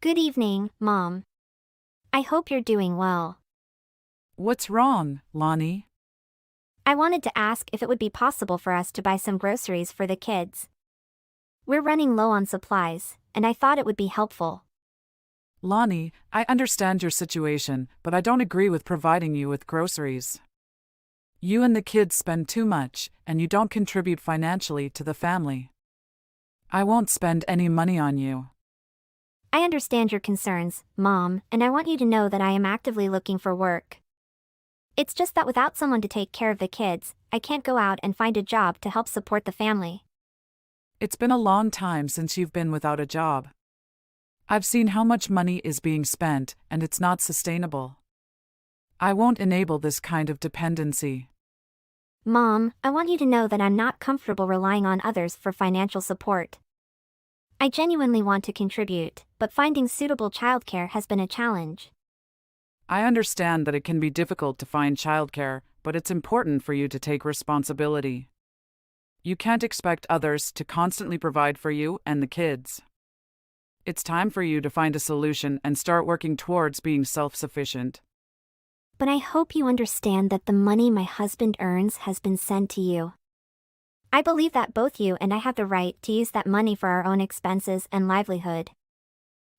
Good evening, Mom. I hope you're doing well. What's wrong, Lonnie? I wanted to ask if it would be possible for us to buy some groceries for the kids. We're running low on supplies, and I thought it would be helpful. Lonnie, I understand your situation, but I don't agree with providing you with groceries. You and the kids spend too much, and you don't contribute financially to the family. I won't spend any money on you. I understand your concerns, Mom, and I want you to know that I am actively looking for work. It's just that without someone to take care of the kids, I can't go out and find a job to help support the family. It's been a long time since you've been without a job. I've seen how much money is being spent, and it's not sustainable. I won't enable this kind of dependency. Mom, I want you to know that I'm not comfortable relying on others for financial support. I genuinely want to contribute, but finding suitable childcare has been a challenge. I understand that it can be difficult to find childcare, but it's important for you to take responsibility. You can't expect others to constantly provide for you and the kids. It's time for you to find a solution and start working towards being self-sufficient. But I hope you understand that the money my husband earns has been sent to you. I believe that both you and I have the right to use that money for our own expenses and livelihood.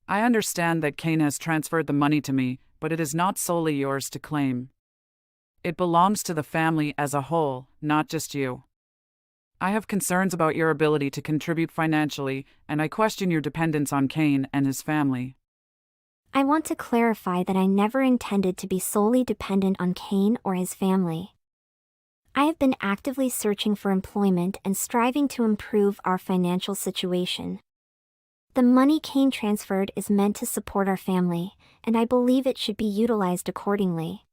I understand that Kane has transferred the money to me, but it is not solely yours to claim. It belongs to the family as a whole, not just you. I have concerns about your ability to contribute financially, and I question your dependence on Kane and his family. I want to clarify that I never intended to be solely dependent on Kane or his family. I have been actively searching for employment and striving to improve our financial situation. The money Kane transferred is meant to support our family, and I believe it should be utilized accordingly.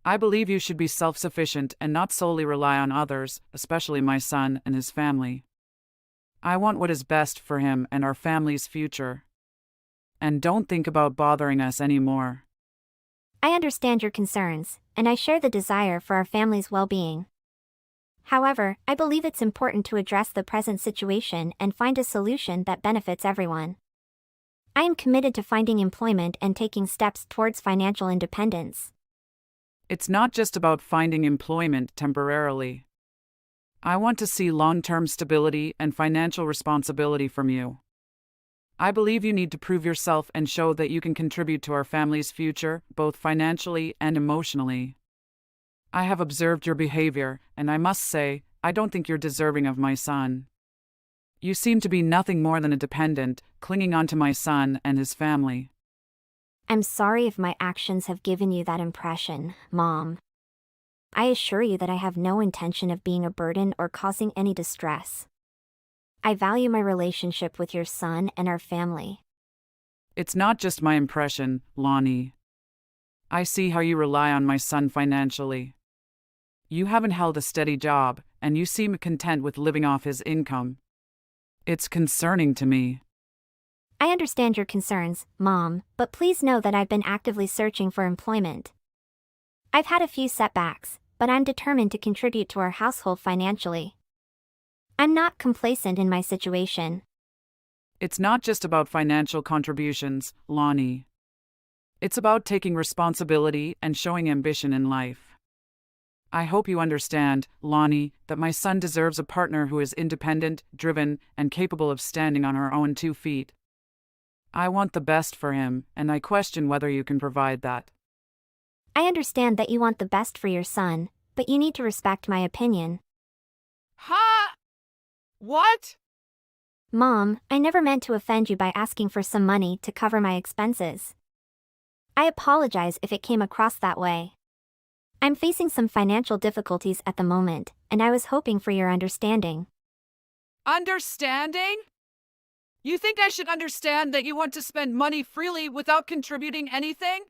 I believe you should be self-sufficient and not solely rely on others, especially my son and his family. I want what is best for him and our family's future. And don't think about bothering us anymore. I understand your concerns, and I share the desire for our family's well-being. However, I believe it's important to address the present situation and find a solution that benefits everyone. I am committed to finding employment and taking steps towards financial independence. It's not just about finding employment temporarily. I want to see long-term stability and financial responsibility from you. I believe you need to prove yourself and show that you can contribute to our family's future, both financially and emotionally. I have observed your behavior, and I must say, I don't think you're deserving of my son. You seem to be nothing more than a dependent, clinging onto my son and his family. I'm sorry if my actions have given you that impression, Mom. I assure you that I have no intention of being a burden or causing any distress. I value my relationship with your son and our family. It's not just my impression, Lonnie. I see how you rely on my son financially. You haven't held a steady job, and you seem content with living off his income. It's concerning to me. I understand your concerns, Mom, but please know that I've been actively searching for employment. I've had a few setbacks, but I'm determined to contribute to our household financially. I'm not complacent in my situation. It's not just about financial contributions, Lonnie. It's about taking responsibility and showing ambition in life. I hope you understand, Lonnie, that my son deserves a partner who is independent, driven, and capable of standing on her own 2 feet. I want the best for him, and I question whether you can provide that. I understand that you want the best for your son, but you need to respect my opinion. Ha! What? Mom, I never meant to offend you by asking for some money to cover my expenses. I apologize if it came across that way. I'm facing some financial difficulties at the moment, and I was hoping for your understanding. Understanding? You think I should understand that you want to spend money freely without contributing anything?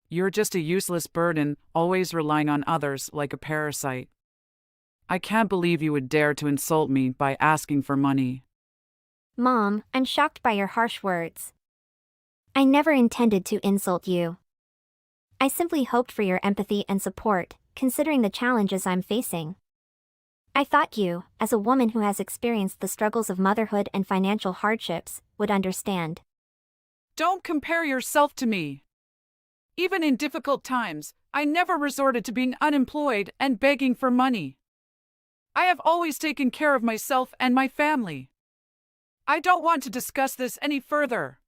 You're just a useless burden, always relying on others like a parasite. I can't believe you would dare to insult me by asking for money. Mom, I'm shocked by your harsh words. I never intended to insult you. I simply hoped for your empathy and support, considering the challenges I'm facing. I thought you, as a woman who has experienced the struggles of motherhood and financial hardships, would understand. Don't compare yourself to me. Even in difficult times, I never resorted to being unemployed and begging for money. I have always taken care of myself and my family. I don't want to discuss this any further.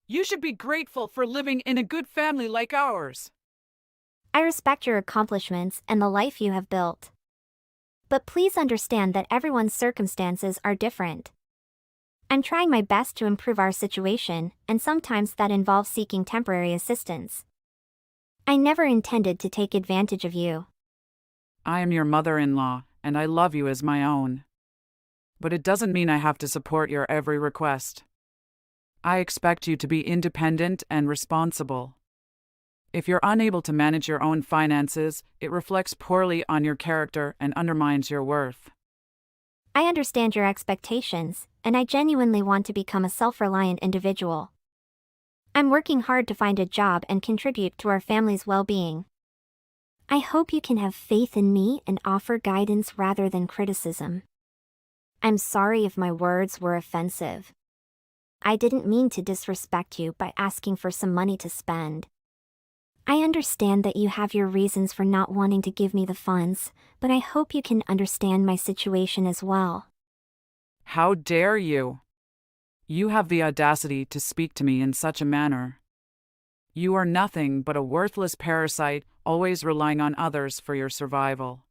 You should be grateful for living in a good family like ours. I respect your accomplishments and the life you have built. But please understand that everyone's circumstances are different. I'm trying my best to improve our situation, and sometimes that involves seeking temporary assistance. I never intended to take advantage of you. I am your mother-in-law, and I love you as my own. But it doesn't mean I have to support your every request. I expect you to be independent and responsible. If you're unable to manage your own finances, it reflects poorly on your character and undermines your worth. I understand your expectations, and I genuinely want to become a self-reliant individual. I'm working hard to find a job and contribute to our family's well-being. I hope you can have faith in me and offer guidance rather than criticism. I'm sorry if my words were offensive. I didn't mean to disrespect you by asking for some money to spend. I understand that you have your reasons for not wanting to give me the funds, but I hope you can understand my situation as well. How dare you? You have the audacity to speak to me in such a manner. You are nothing but a worthless parasite, always relying on others for your survival.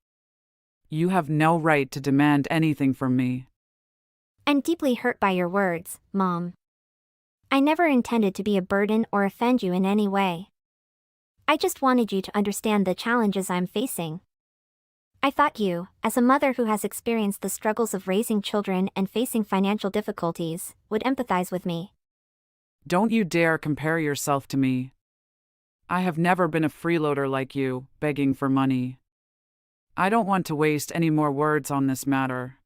You have no right to demand anything from me. I'm deeply hurt by your words, Mom. I never intended to be a burden or offend you in any way. I just wanted you to understand the challenges I'm facing. I thought you, as a mother who has experienced the struggles of raising children and facing financial difficulties, would empathize with me. Don't you dare compare yourself to me. I have never been a freeloader like you, begging for money. I don't want to waste any more words on this matter.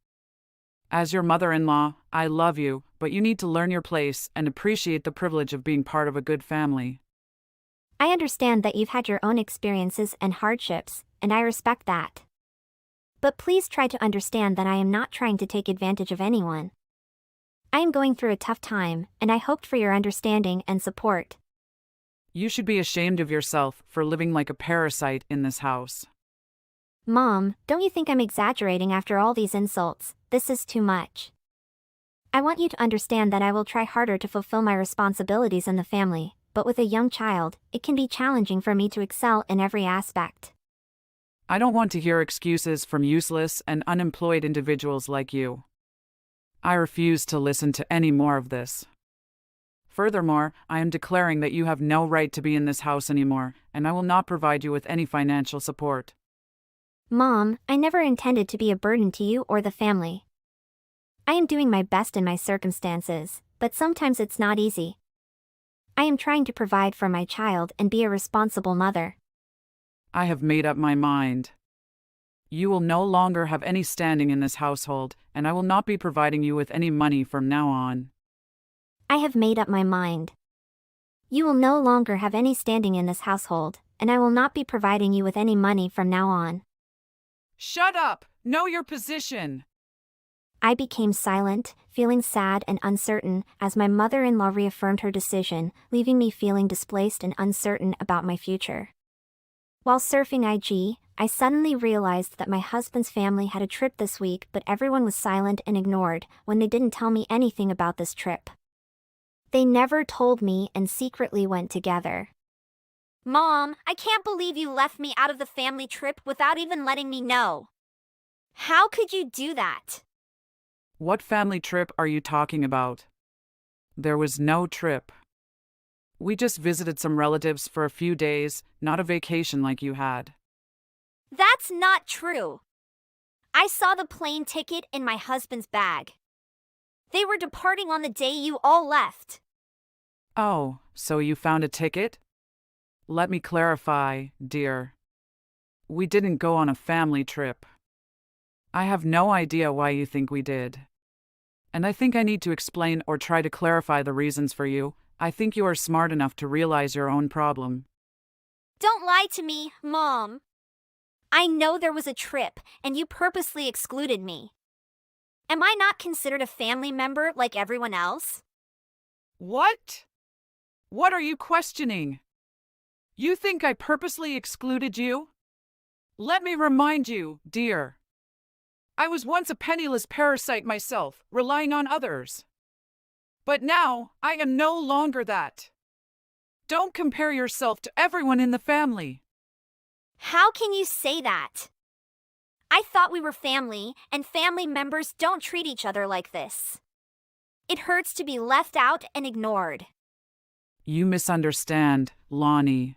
As your mother-in-law, I love you, but you need to learn your place and appreciate the privilege of being part of a good family. I understand that you've had your own experiences and hardships, and I respect that. But please try to understand that I am not trying to take advantage of anyone. I am going through a tough time, and I hoped for your understanding and support. You should be ashamed of yourself for living like a parasite in this house. Mom, don't you think I'm exaggerating after all these insults? This is too much. I want you to understand that I will try harder to fulfill my responsibilities in the family, but with a young child, it can be challenging for me to excel in every aspect. I don't want to hear excuses from useless and unemployed individuals like you. I refuse to listen to any more of this. Furthermore, I am declaring that you have no right to be in this house anymore, and I will not provide you with any financial support. Mom, I never intended to be a burden to you or the family. I am doing my best in my circumstances, but sometimes it's not easy. I am trying to provide for my child and be a responsible mother. I have made up my mind. You will no longer have any standing in this household, and I will not be providing you with any money from now on. I have made up my mind. You will no longer have any standing in this household, and I will not be providing you with any money from now on. Shut up! Know your position! I became silent, feeling sad and uncertain, as my mother-in-law reaffirmed her decision, leaving me feeling displaced and uncertain about my future. While surfing IG, I suddenly realized that my husband's family had a trip this week, but everyone was silent and ignored when they didn't tell me anything about this trip. They never told me and secretly went together. Mom, I can't believe you left me out of the family trip without even letting me know. How could you do that? What family trip are you talking about? There was no trip. We just visited some relatives for a few days, not a vacation like you had. That's not true. I saw the plane ticket in my husband's bag. They were departing on the day you all left. Oh, so you found a ticket? Let me clarify, dear. We didn't go on a family trip. I have no idea why you think we did. And I think I need to explain or try to clarify the reasons for you. I think you are smart enough to realize your own problem. Don't lie to me, Mom. I know there was a trip, and you purposely excluded me. Am I not considered a family member like everyone else? What? What are you questioning? You think I purposely excluded you? Let me remind you, dear. I was once a penniless parasite myself, relying on others. But now, I am no longer that. Don't compare yourself to everyone in the family. How can you say that? I thought we were family, and family members don't treat each other like this. It hurts to be left out and ignored. You misunderstand, Lonnie.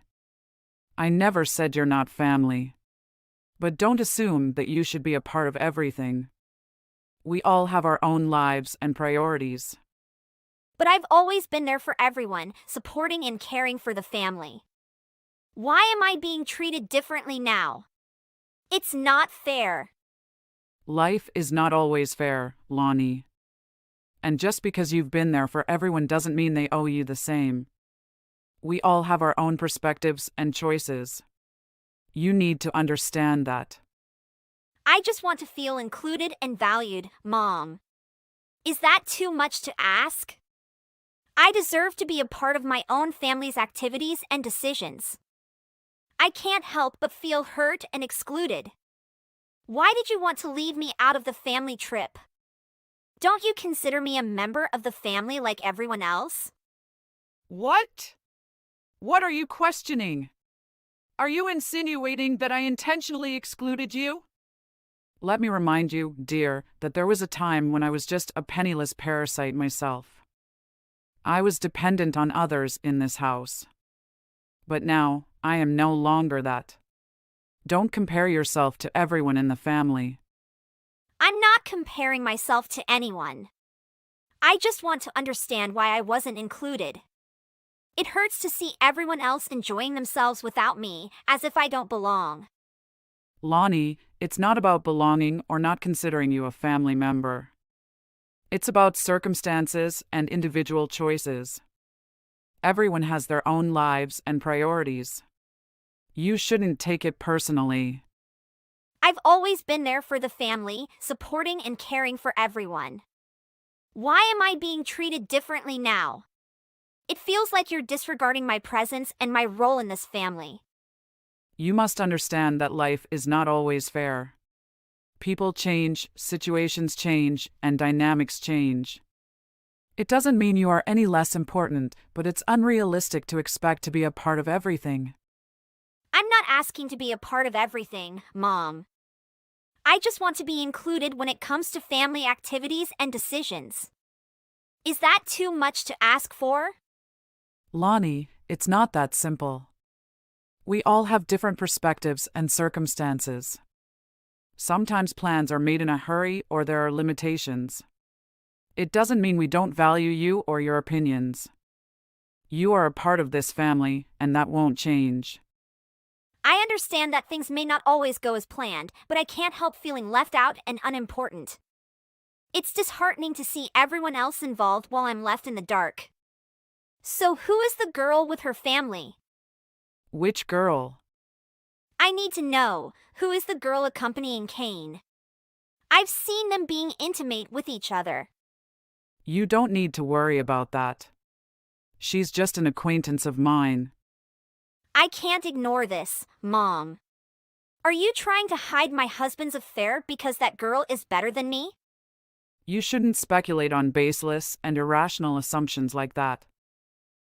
I never said you're not family. But don't assume that you should be a part of everything. We all have our own lives and priorities. But I've always been there for everyone, supporting and caring for the family. Why am I being treated differently now? It's not fair. Life is not always fair, Lonnie. And just because you've been there for everyone doesn't mean they owe you the same. We all have our own perspectives and choices. You need to understand that. I just want to feel included and valued, Mom. Is that too much to ask? I deserve to be a part of my own family's activities and decisions. I can't help but feel hurt and excluded. Why did you want to leave me out of the family trip? Don't you consider me a member of the family like everyone else? What? What are you questioning? Are you insinuating that I intentionally excluded you? Let me remind you, dear, that there was a time when I was just a penniless parasite myself. I was dependent on others in this house. But now, I am no longer that. Don't compare yourself to everyone in the family. I'm not comparing myself to anyone. I just want to understand why I wasn't included. It hurts to see everyone else enjoying themselves without me, as if I don't belong. Lonnie, it's not about belonging or not considering you a family member. It's about circumstances and individual choices. Everyone has their own lives and priorities. You shouldn't take it personally. I've always been there for the family, supporting and caring for everyone. Why am I being treated differently now? It feels like you're disregarding my presence and my role in this family. You must understand that life is not always fair. People change, situations change, and dynamics change. It doesn't mean you are any less important, but it's unrealistic to expect to be a part of everything. I'm not asking to be a part of everything, Mom. I just want to be included when it comes to family activities and decisions. Is that too much to ask for? Lonnie, it's not that simple. We all have different perspectives and circumstances. Sometimes plans are made in a hurry or there are limitations. It doesn't mean we don't value you or your opinions. You are a part of this family, and that won't change. I understand that things may not always go as planned, but I can't help feeling left out and unimportant. It's disheartening to see everyone else involved while I'm left in the dark. So who is the girl with her family? Which girl? I need to know, who is the girl accompanying Kane? I've seen them being intimate with each other. You don't need to worry about that. She's just an acquaintance of mine. I can't ignore this, Mom. Are you trying to hide my husband's affair because that girl is better than me? You shouldn't speculate on baseless and irrational assumptions like that.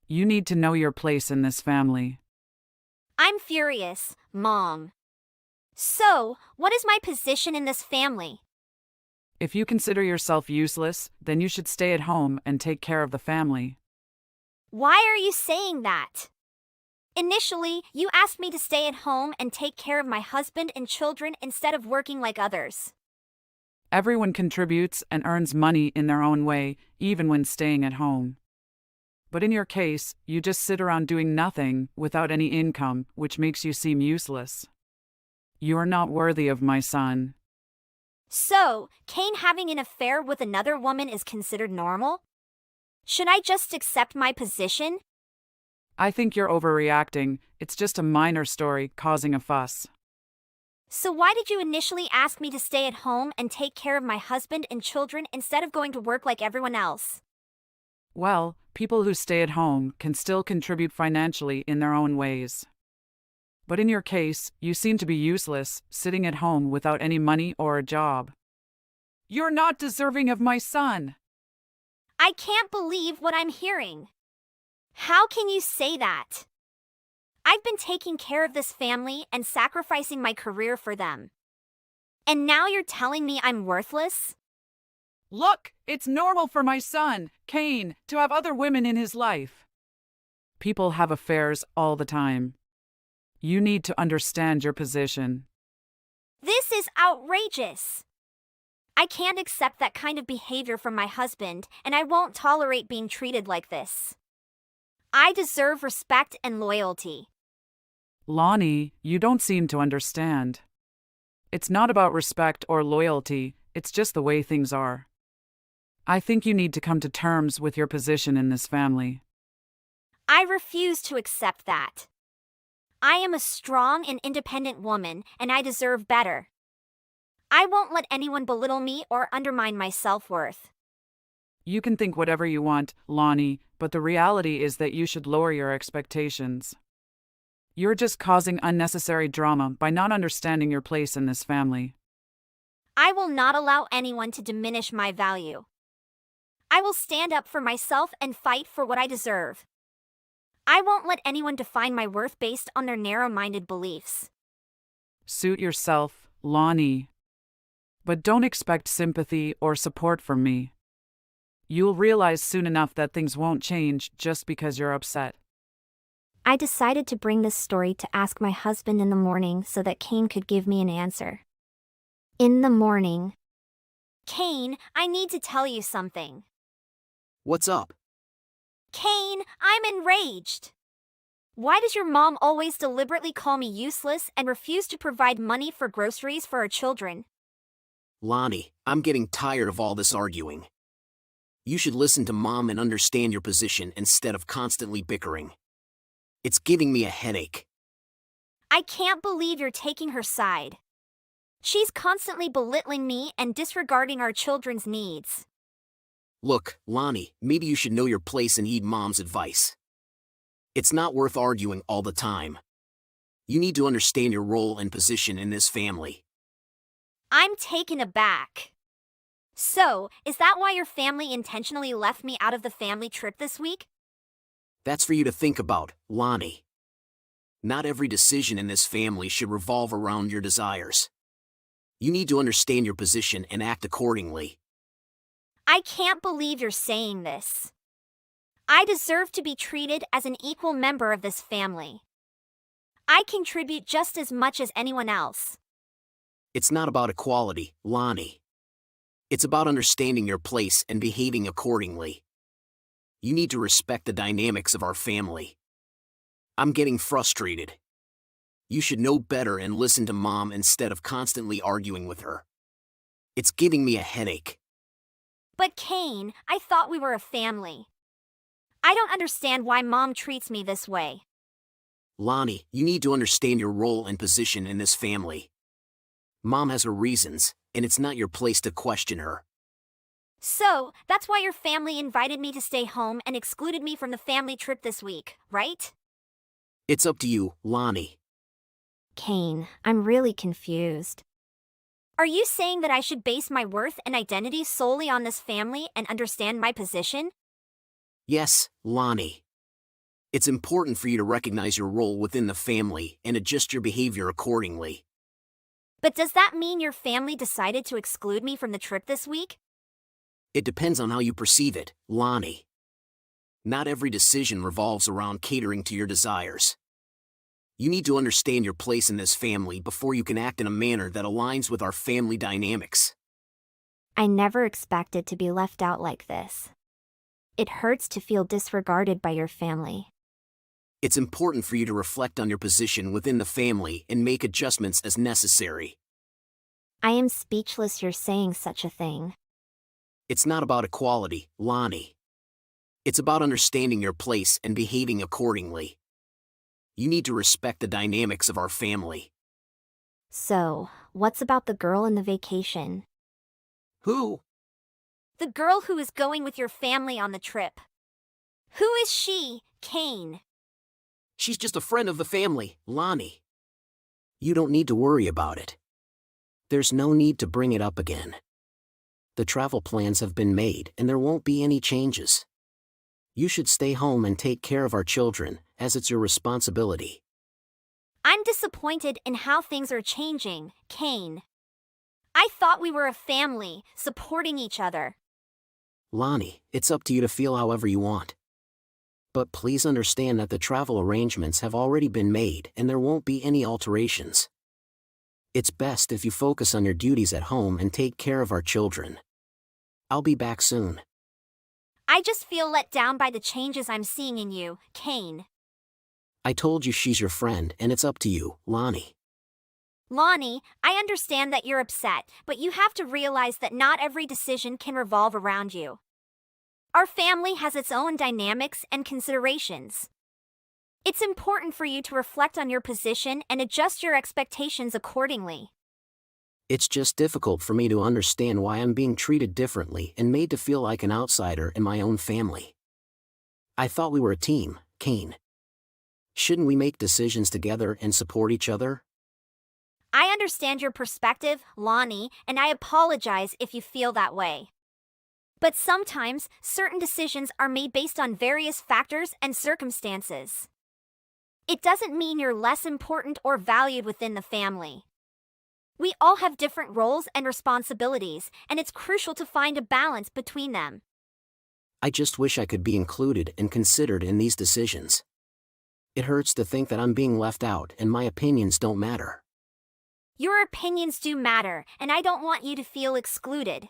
You need to know your place in this family. I'm furious, Mom. So, what is my position in this family? If you consider yourself useless, then you should stay at home and take care of the family. Why are you saying that? Initially, you asked me to stay at home and take care of my husband and children instead of working like others. Everyone contributes and earns money in their own way, even when staying at home. But in your case, you just sit around doing nothing without any income, which makes you seem useless. You are not worthy of my son. So, Kane having an affair with another woman is considered normal? Should I just accept my position? I think you're overreacting. It's just a minor story causing a fuss. So why did you initially ask me to stay at home and take care of my husband and children instead of going to work like everyone else? Well, people who stay at home can still contribute financially in their own ways. But in your case, you seem to be useless, sitting at home without any money or a job. You're not deserving of my son. I can't believe what I'm hearing. How can you say that? I've been taking care of this family and sacrificing my career for them. And now you're telling me I'm worthless? Look, it's normal for my son, Cain, to have other women in his life. People have affairs all the time. You need to understand your position. This is outrageous. I can't accept that kind of behavior from my husband, and I won't tolerate being treated like this. I deserve respect and loyalty. Lonnie, you don't seem to understand. It's not about respect or loyalty, it's just the way things are. I think you need to come to terms with your position in this family. I refuse to accept that. I am a strong and independent woman, and I deserve better. I won't let anyone belittle me or undermine my self-worth. You can think whatever you want, Lonnie, but the reality is that you should lower your expectations. You're just causing unnecessary drama by not understanding your place in this family. I will not allow anyone to diminish my value. I will stand up for myself and fight for what I deserve. I won't let anyone define my worth based on their narrow-minded beliefs. Suit yourself, Lonnie. But don't expect sympathy or support from me. You'll realize soon enough that things won't change just because you're upset. I decided to bring this story to ask my husband in the morning so that Cain could give me an answer. In the morning. Cain, I need to tell you something. What's up? Cain, I'm enraged. Why does your mom always deliberately call me useless and refuse to provide money for groceries for our children? Lonnie, I'm getting tired of all this arguing. You should listen to Mom and understand your position instead of constantly bickering. It's giving me a headache. I can't believe you're taking her side. She's constantly belittling me and disregarding our children's needs. Look, Lonnie, maybe you should know your place and heed Mom's advice. It's not worth arguing all the time. You need to understand your role and position in this family. I'm taken aback. So, is that why your family intentionally left me out of the family trip this week? That's for you to think about, Lonnie. Not every decision in this family should revolve around your desires. You need to understand your position and act accordingly. I can't believe you're saying this. I deserve to be treated as an equal member of this family. I contribute just as much as anyone else. It's not about equality, Lonnie. It's about understanding your place and behaving accordingly. You need to respect the dynamics of our family. I'm getting frustrated. You should know better and listen to Mom instead of constantly arguing with her. It's giving me a headache. But Cain, I thought we were a family. I don't understand why Mom treats me this way. Lonnie, you need to understand your role and position in this family. Mom has her reasons, and it's not your place to question her. So, that's why your family invited me to stay home and excluded me from the family trip this week, right? It's up to you, Lonnie. Cain, I'm really confused. Are you saying that I should base my worth and identity solely on this family and understand my position? Yes, Lonnie. It's important for you to recognize your role within the family and adjust your behavior accordingly. But does that mean your family decided to exclude me from the trip this week? It depends on how you perceive it, Lonnie. Not every decision revolves around catering to your desires. You need to understand your place in this family before you can act in a manner that aligns with our family dynamics. I never expected to be left out like this. It hurts to feel disregarded by your family. It's important for you to reflect on your position within the family and make adjustments as necessary. I am speechless you're saying such a thing. It's not about equality, Lonnie. It's about understanding your place and behaving accordingly. You need to respect the dynamics of our family. So, what's about the girl in the vacation? Who? The girl who is going with your family on the trip. Who is she, Kane? She's just a friend of the family, Lonnie. You don't need to worry about it. There's no need to bring it up again. The travel plans have been made and there won't be any changes. You should stay home and take care of our children, as it's your responsibility. I'm disappointed in how things are changing, Kane. I thought we were a family, supporting each other. Lonnie, it's up to you to feel however you want. But please understand that the travel arrangements have already been made and there won't be any alterations. It's best if you focus on your duties at home and take care of our children. I'll be back soon. I just feel let down by the changes I'm seeing in you, Kane. I told you she's your friend and it's up to you, Lonnie. Lonnie, I understand that you're upset, but you have to realize that not every decision can revolve around you. Our family has its own dynamics and considerations. It's important for you to reflect on your position and adjust your expectations accordingly. It's just difficult for me to understand why I'm being treated differently and made to feel like an outsider in my own family. I thought we were a team, Kane. Shouldn't we make decisions together and support each other? I understand your perspective, Lonnie, and I apologize if you feel that way. But sometimes, certain decisions are made based on various factors and circumstances. It doesn't mean you're less important or valued within the family. We all have different roles and responsibilities, and it's crucial to find a balance between them. I just wish I could be included and considered in these decisions. It hurts to think that I'm being left out and my opinions don't matter. Your opinions do matter, and I don't want you to feel excluded.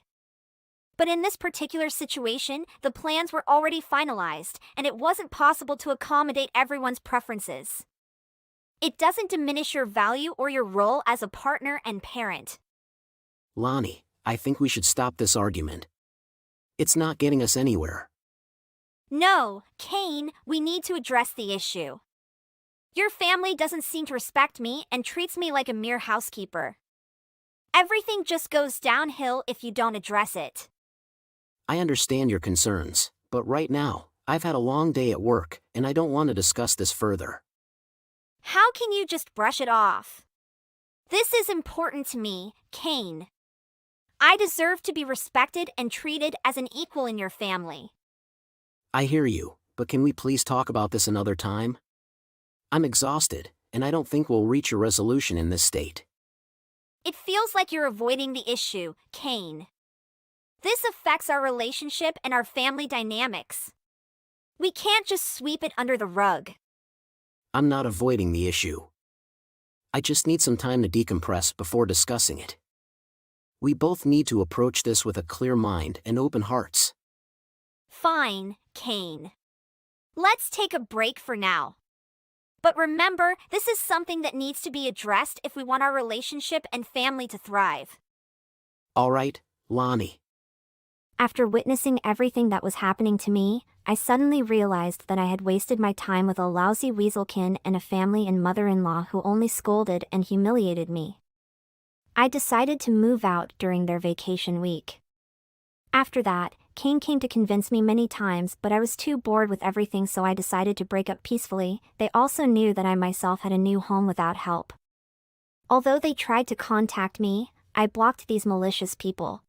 But in this particular situation, the plans were already finalized, and it wasn't possible to accommodate everyone's preferences. It doesn't diminish your value or your role as a partner and parent. Lonnie, I think we should stop this argument. It's not getting us anywhere. No, Kane, we need to address the issue. Your family doesn't seem to respect me and treats me like a mere housekeeper. Everything just goes downhill if you don't address it. I understand your concerns, but right now, I've had a long day at work, and I don't want to discuss this further. How can you just brush it off? This is important to me, Kane. I deserve to be respected and treated as an equal in your family. I hear you, but can we please talk about this another time? I'm exhausted, and I don't think we'll reach a resolution in this state. It feels like you're avoiding the issue, Kane. This affects our relationship and our family dynamics. We can't just sweep it under the rug. I'm not avoiding the issue. I just need some time to decompress before discussing it. We both need to approach this with a clear mind and open hearts. Fine, Kane. Let's take a break for now. But remember, this is something that needs to be addressed if we want our relationship and family to thrive. All right, Lonnie. After witnessing everything that was happening to me, I suddenly realized that I had wasted my time with a lousy weaselkin and a family and mother-in-law who only scolded and humiliated me. I decided to move out during their vacation week. After that, Kane came to convince me many times, but I was too bored with everything, so I decided to break up peacefully. They also knew that I myself had a new home without help. Although they tried to contact me, I blocked these malicious people.